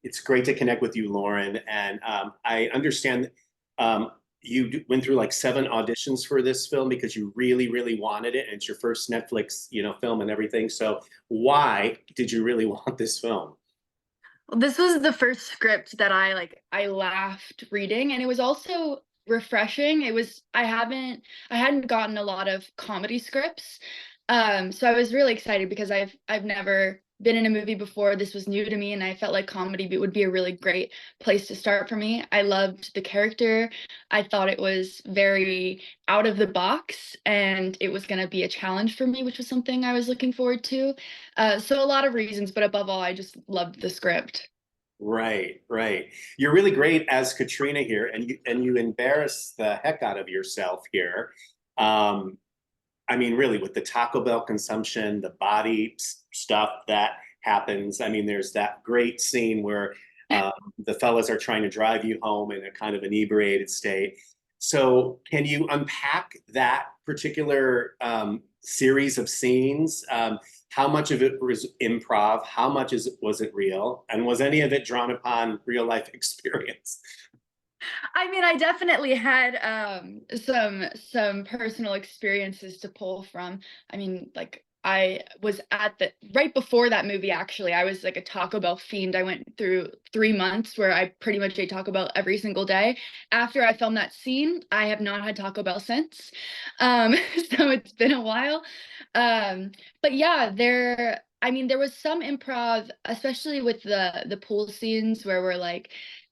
It's great to connect with you, Loren. And I understand you went through like 7 auditions for this film because you really, really wanted it, and it's your first Netflix, film and everything. So why did you really want this film? Well, this was the first script that I laughed reading, and it was also refreshing. I hadn't gotten a lot of comedy scripts. So I was really excited because I've never been in a movie before. This was new to me, and I felt like would be a really great place to start for me. I loved the character. I thought it was very out of the box, and it was going to be a challenge for me, which was something I was looking forward to. So a lot of reasons, but above all, I just loved the script. Right, right. You're really great as Katrina here, and you embarrass the heck out of yourself here. Um, I mean, really, with the Taco Bell consumption, the body stuff that happens. I mean, there's that great scene where the fellas are trying to drive you home in a kind of inebriated state. So, can you unpack that particular series of scenes? How much of it was improv? How much was it real? And was any of it drawn upon real life experience? I mean, I definitely had some personal experiences to pull from. I mean, like I was at the right before that movie actually. I was like a Taco Bell fiend. I went through 3 months where I pretty much ate Taco Bell every single day. After I filmed that scene, I have not had Taco Bell since. Um so it's been a while. Um but yeah, there was some improv, especially with the pool scenes where we're like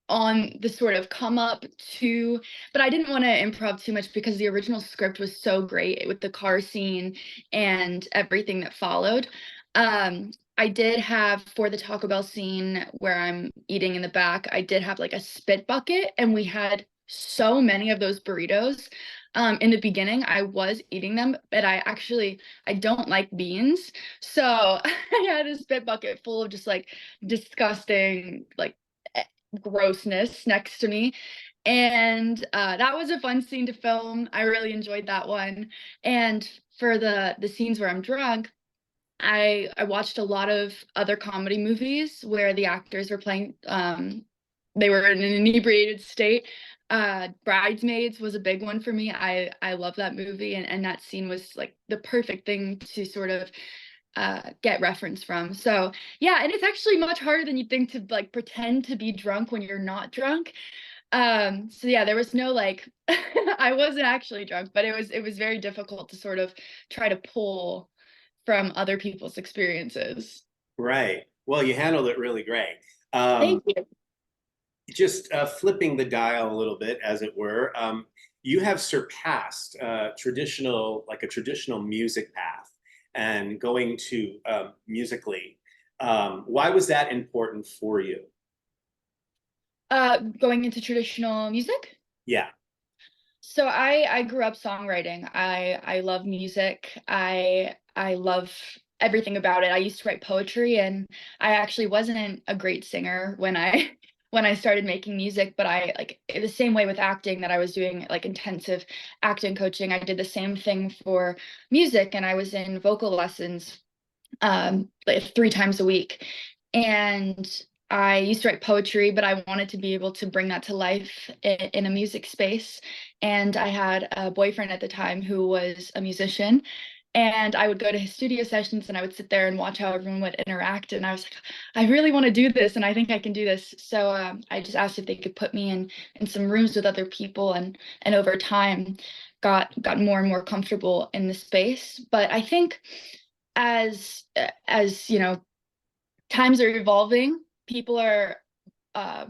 on the sort of come up to, but I didn't want to improv too much because the original script was so great with the car scene and everything that followed. I did have for the Taco Bell scene where I'm eating in the back, I did have like a spit bucket, and we had so many of those burritos. In the beginning, I was eating them, but I don't like beans, so I had a spit bucket full of just like disgusting like grossness next to me. And that was a fun scene to film. I really enjoyed that one. And for the scenes where I'm drunk, I watched a lot of other comedy movies where the actors were playing they were in an inebriated state. Bridesmaids was a big one for me. I love that movie, and that scene was like the perfect thing to sort of get reference from. So yeah, and it's actually much harder than you think to like pretend to be drunk when you're not drunk. So yeah, there was no like I wasn't actually drunk, but it was very difficult to sort of try to pull from other people's experiences. Right. Well, you handled it really great. Thank you. Just flipping the dial a little bit, as it were, you have surpassed like a traditional music path and going to musically. Why was that important for you? Going into traditional music. Yeah. So I grew up songwriting. I love music. I love everything about it. I used to write poetry, and I actually wasn't a great singer when I when I started making music, but I like the same way with acting that I was doing like intensive acting coaching. I did the same thing for music, and I was in vocal lessons like 3 times a week. And I used to write poetry, but I wanted to be able to bring that to life in a music space. And I had a boyfriend at the time who was a musician. And I would go to his studio sessions, and I would sit there and watch how everyone would interact. And I was like, I really want to do this, and I think I can do this. So I just asked if they could put me in some rooms with other people, and over time, got more and more comfortable in the space. But I think as you know, times are evolving, people are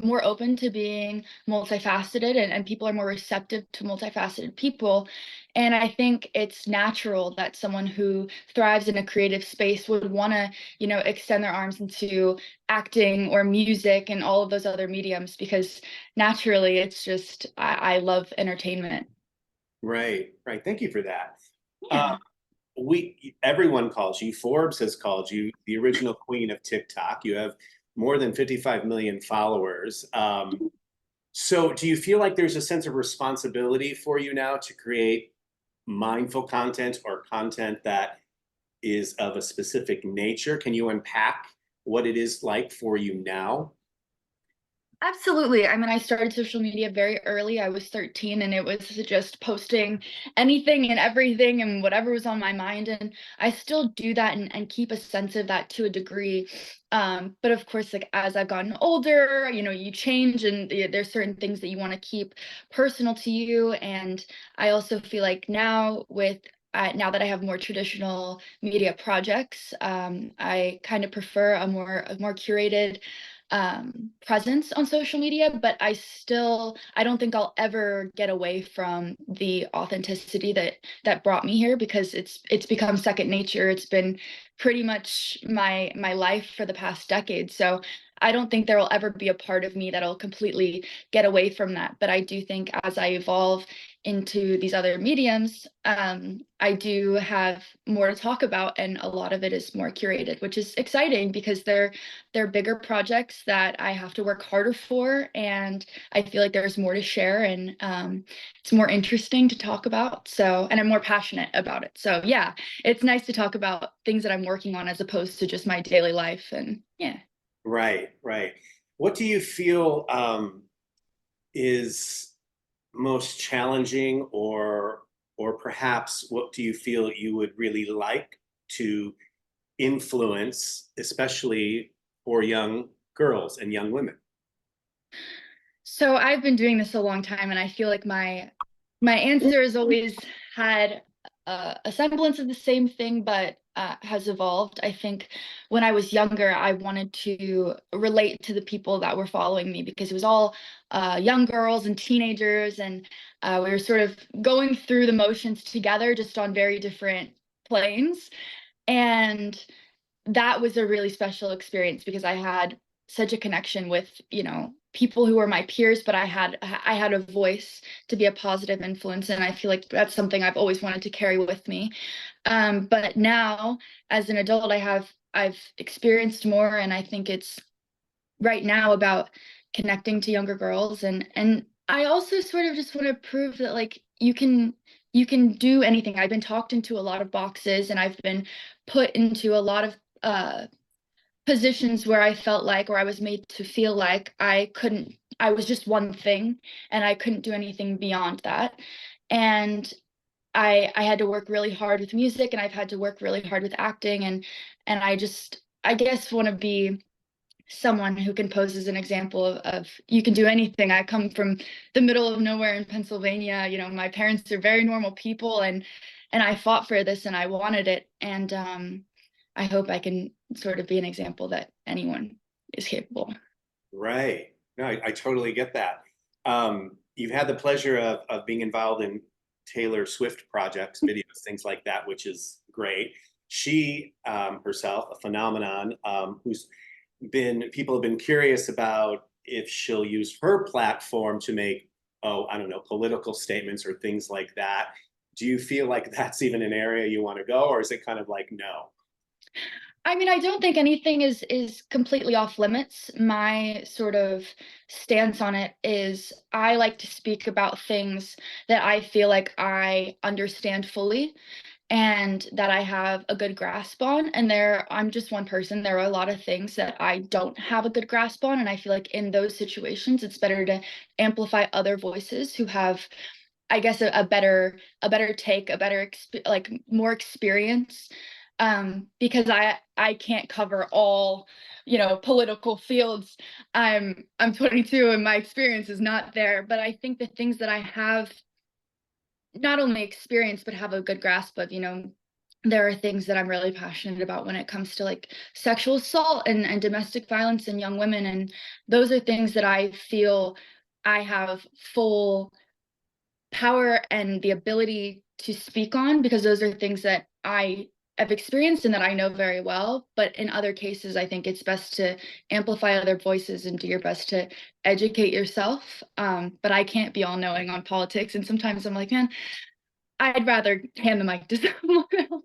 more open to being multifaceted, and people are more receptive to multifaceted people. And I think it's natural that someone who thrives in a creative space would want to, extend their arms into acting or music and all of those other mediums, because naturally it's just I love entertainment. Right, right. Thank you for that. Uh, Yeah. we everyone calls you. Forbes has called you the original queen of TikTok. You have more than 55 million followers. So, do you feel like there's a sense of responsibility for you now to create mindful content or content that is of a specific nature? Can you unpack what it is like for you now? Absolutely. I mean, I started social media very early. I was 13 and it was just posting anything and everything and whatever was on my mind. And I still do that and keep a sense of that to a degree. But of course, like as I've gotten older, you change and there's certain things that you want to keep personal to you. And I also feel like now now that I have more traditional media projects, I kind of prefer a more curated presence on social media, but I don't think I'll ever get away from the authenticity that brought me here, because it's become second nature. It's been pretty much my life for the past decade. So I don't think there will ever be a part of me that'll completely get away from that. But I do think as I evolve into these other mediums, I do have more to talk about, and a lot of it is more curated, which is exciting because they're bigger projects that I have to work harder for, and I feel like there's more to share, and it's more interesting to talk about. So, and I'm more passionate about it. So, yeah, it's nice to talk about things that I'm working on as opposed to just my daily life. And yeah. Right, right. What do you feel is most challenging, or perhaps what do you feel you would really like to influence, especially for young girls and young women? So I've been doing this a long time, and I feel like my answer has always had a semblance of the same thing, but has evolved. I think when I was younger, I wanted to relate to the people that were following me, because it was all young girls and teenagers, and we were sort of going through the motions together, just on very different planes. And that was a really special experience because I had such a connection with, people who were my peers, but I had a voice to be a positive influence, and I feel like that's something I've always wanted to carry with me. But now, as an adult, I've experienced more, and I think it's right now about connecting to younger girls, and I also sort of just want to prove that, like, you can do anything. I've been talked into a lot of boxes, and I've been put into a lot of positions where I felt like, or I was made to feel like I was just one thing and I couldn't do anything beyond that. And I had to work really hard with music, and I've had to work really hard with acting, and I guess want to be someone who can pose as an example of you can do anything. I come from the middle of nowhere in Pennsylvania. My parents are very normal people, and I fought for this and I wanted it. And I hope I can sort of be an example that anyone is capable. Right. No, I totally get that. You've had the pleasure of being involved in Taylor Swift projects, videos, things like that, which is great. She herself, a phenomenon, who's been, people have been curious about if she'll use her platform to make, oh, I don't know, political statements or things like that. Do you feel like that's even an area you want to go, or is it kind of like no? I mean, I don't think anything is completely off limits. My sort of stance on it is I like to speak about things that I feel like I understand fully and that I have a good grasp on. And I'm just one person. There are a lot of things that I don't have a good grasp on. And I feel like in those situations, it's better to amplify other voices who have, I guess, a better take, like more experience. Because I can't cover all, political fields. I'm 22 and my experience is not there. But I think the things that I have not only experience but have a good grasp of, there are things that I'm really passionate about when it comes to like sexual assault and domestic violence in young women. And those are things that I feel I have full power and the ability to speak on, because those are things that I have experienced and that I know very well. But in other cases, I think it's best to amplify other voices and do your best to educate yourself. But I can't be all knowing on politics. And sometimes I'm like, man, I'd rather hand the mic to someone else.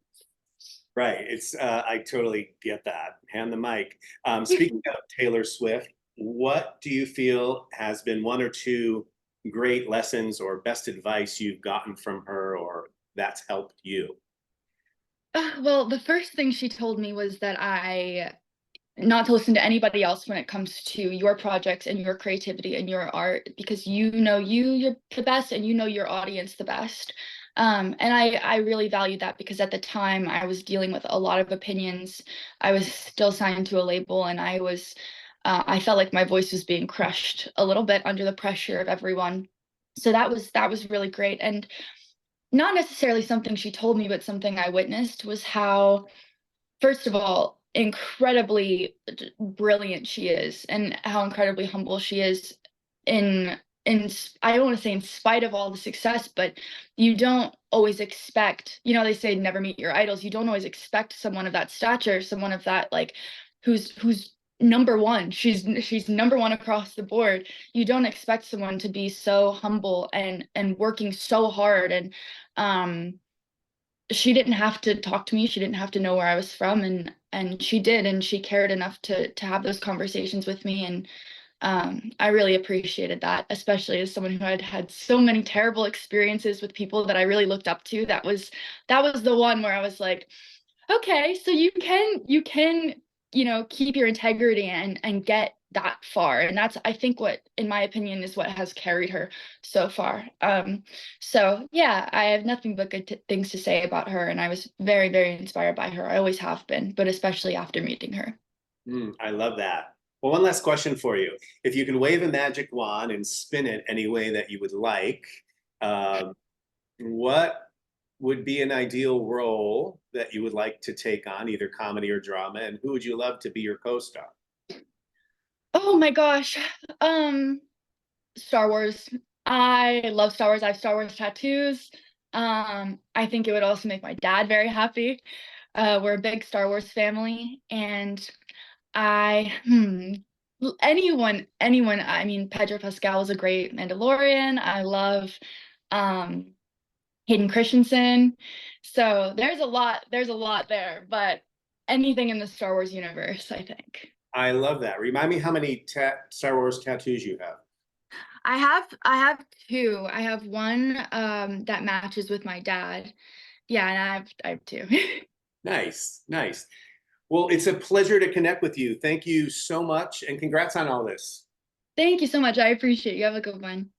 Right. I totally get that. Hand the mic. Speaking of Taylor Swift, what do you feel has been one or two great lessons or best advice you've gotten from her, or that's helped you? Well, the first thing she told me was that not to listen to anybody else when it comes to your projects and your creativity and your art, because you know you're the best and you know your audience the best. And I really valued that, because at the time I was dealing with a lot of opinions. I was still signed to a label, and I felt like my voice was being crushed a little bit under the pressure of everyone. So that was really great. And not necessarily something she told me, but something I witnessed, was how, first of all, incredibly brilliant she is, and how incredibly humble she is, in I don't want to say in spite of all the success, but you don't always expect, they say never meet your idols. You don't always expect someone of that stature, someone of that, like, who's number one. She's number one across the board. You don't expect someone to be so humble and working so hard. And she didn't have to talk to me. She didn't have to know where I was from, and she did, and she cared enough to have those conversations with me. And I really appreciated that, especially as someone who had had so many terrible experiences with people that I really looked up to. That was the one where I was like, okay, so you can keep your integrity and get that far. And that's, I think, what, in my opinion, is what has carried her so far. So yeah, I have nothing but good things to say about her, and I was very, very inspired by her. I always have been, but especially after meeting her. I love that. Well, one last question for you. If you can wave a magic wand and spin it any way that you would like, um, what would be an ideal role that you would like to take on, either comedy or drama, and who would you love to be your co-star? Oh my gosh. Um, Star Wars. I love Star Wars. I have Star Wars tattoos. I think it would also make my dad very happy. We're a big Star Wars family, and I anyone. I mean, Pedro Pascal is a great Mandalorian. I love um Hayden Christensen. So there's a lot there, but anything in the Star Wars universe, I think. I love that. Remind me how many Star Wars tattoos you have. I have two. I have one that matches with my dad. Yeah, and I have two. Nice, nice. Well, it's a pleasure to connect with you. Thank you so much, and congrats on all this. Thank you so much. I appreciate it. You have a good one.